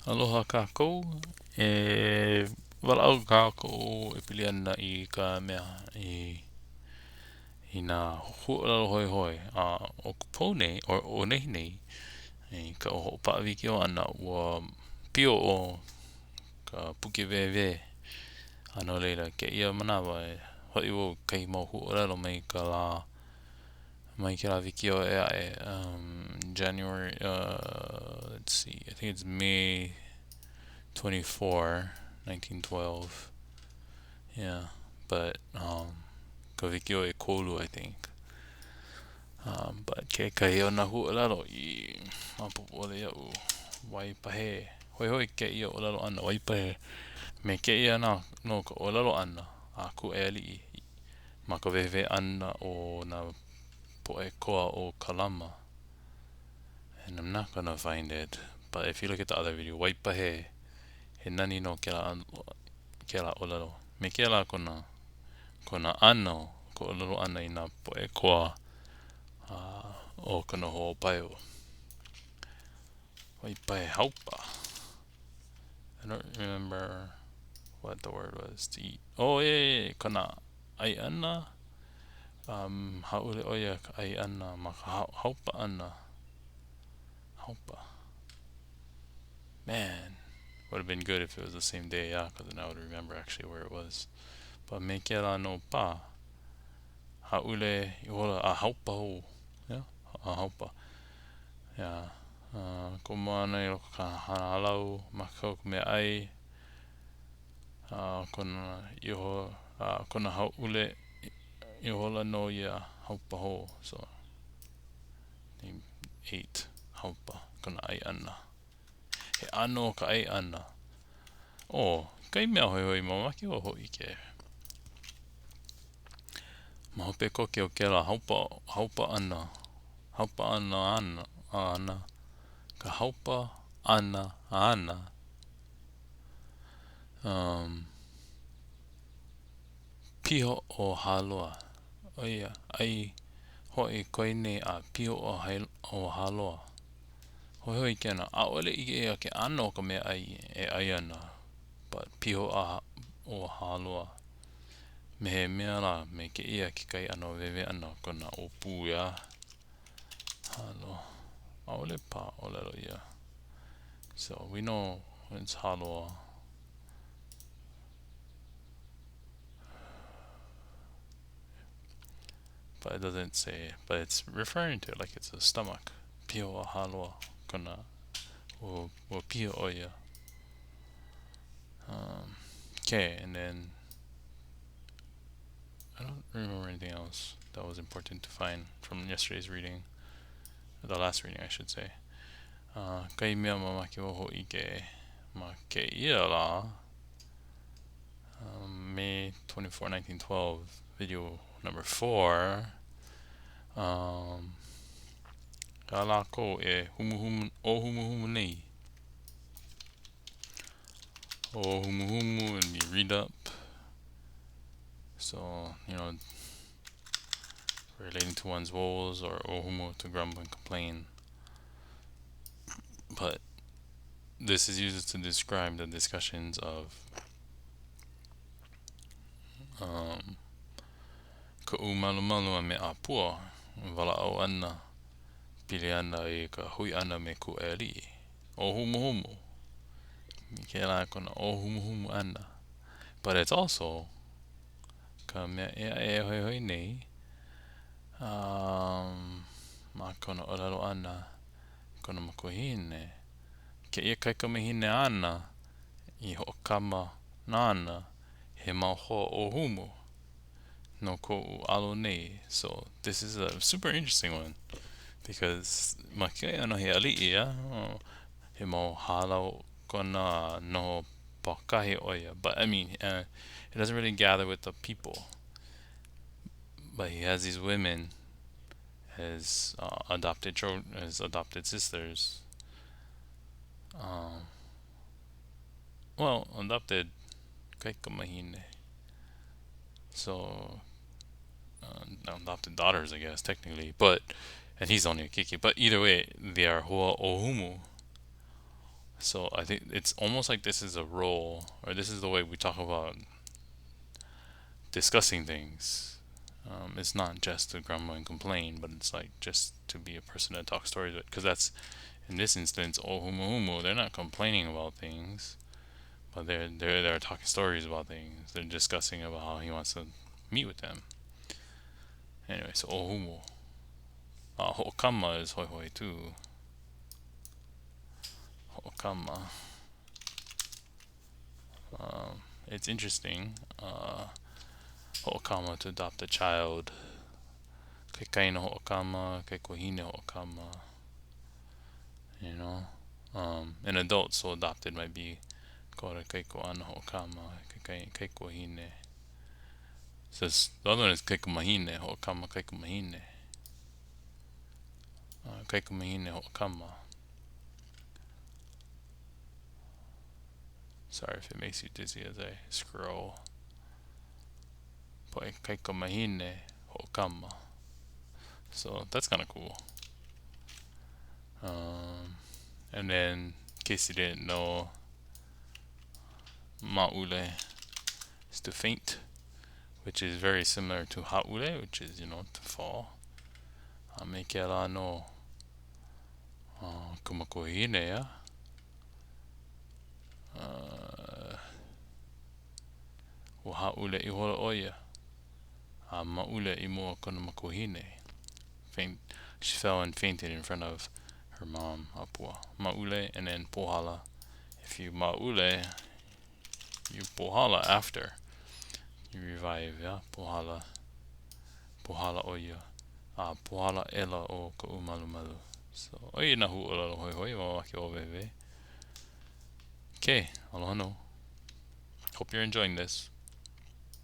Aloha kākou. Wala'au kākou e pili ana I ka mea I nā hu'olelo hoi hoi. O kupou nei, o nei nei, ka o ho'opa'awiki o ana ua pio o ka puke wehewehe. Ano leila, ke ia manawa hoi o kai mau hu'olelo mai ka la mai ke la wiki o January, let's see, I think it's May 24, 1912. Yeah, but ka wiki o kolu, I think. But ke kai o na hu'olelo I mapupu ole ia'u Waipahe. Hoi hoi ke ia olelo ana Waipahe. Me ke ia na no ka olelo ana a Kuaialii ma ka wehewehe ana o na po'e koa o Kalama. And I'm not gonna find it, but if you look at the other video, Waipahe, he nani no ke la olelo. Me ke la kona ano, ko olelo ana I na po'e koa o kona ho'opaeo. Waipahe Haupa. I don't remember what the word was to eat. Oh yeah, kona ai ana. Haule oia ka ai ana ma ka haupa ana. Haupa. Man, would have been good if it was the same day, yeah, because then I would remember actually where it was. But me ke la no pa. Haule ihola a haupa ho. Yeah, a haupa. Yeah. Ko mana I loko ka hanalau, makau me ai. Kona iho, kona haule ihola no ia haupa ho. So, name 8, haupa, kona ai ana. He ano ka ai ana. Oh, kai mea hoi hoi mamaki o hoi ke. Mahope koke o ke la haupa ana. Haupa ana. Ka haupa ana. Piha o Haloa. Oia, ai hoi koine a piha o Haloa. Hoi hoi ke ana. A ole I ea ke ano ka mea ai ana. But piha o Haloa. Me he mea la, me ke ia ki kai ano wewe ana kona o pū ia. Halo. Maule pa olelo ia. So we know it's Haloa. But it doesn't say, but it's referring to it like it's a stomach. Piha o Haloa. Kona o piha o ia. Okay, and then I don't remember anything else that was important to find from yesterday's reading. The last reading, I should say. Kai mea mamaki o hoi ke ma ke ia la May 24, 1912, video number 4. Ka la ko e Ohumu nei. Ohumu, and you read up. So, relating to one's woes, or Ohumu to grumble and complain. But this is used to describe the discussions of ka malu me a pua wala'au ana pili ana I ka hui ana me Kuaialii. Ohumu. Ke la kona ohumu ana. But it's also ka mea e hoi hoi nei ma kona olelo ana kona makuhine ke ia kai ka mahine ana I Hookama nana he mau hoa Ohumu no ko alo nei. So this is a super interesting one because makia ano he ali'i he mau halau kona no pakahi oia. But I mean, he doesn't really gather with the people, but he has these women as adopted sisters. Well, adopted kaikamahine. So adopted daughters, I guess, technically. But and he's only a kiki. But either way, they are hoa Ohumu. So I think it's almost like this is a role, or this is the way we talk about discussing things. It's not just to grumble and complain, but it's like just to be a person that talks stories with. Because that's, in this instance, Ohumu. They're not complaining about things, but they're talking stories about things. They're discussing about how he wants to meet with them. Anyway, so Ohumu. Hookama is hoi hoi too. Hookama. It's interesting. Hookama to adopt a child. Kekai no Hookama, kekohine Hookama. You know, an adult so adopted might be kore keiko ano Hookama, kekohine. Says the other one is kekomahine, Hookama kekomahine. Kekomahine Hookama. Sorry if it makes you dizzy as I scroll. Kekomahine Hookama. So that's kind of cool. And then, in case you didn't know, Maule is to faint, which is very similar to Haule, which is, to fall. Mekela no kumakohine ya. Haule I hora oia. Maule I mua kona makohine. She fell and fainted in front of her mom, Apua. Maule, and then Pohala. If you Maule, you Pohala after. You revive, yeah? Pohala. Pohala oia. Pohala ela o ka umalumalu. So, oia na hu olelo hoi hoi, wawaki o wehewehe. Okay, aloha no. Hope you're enjoying this.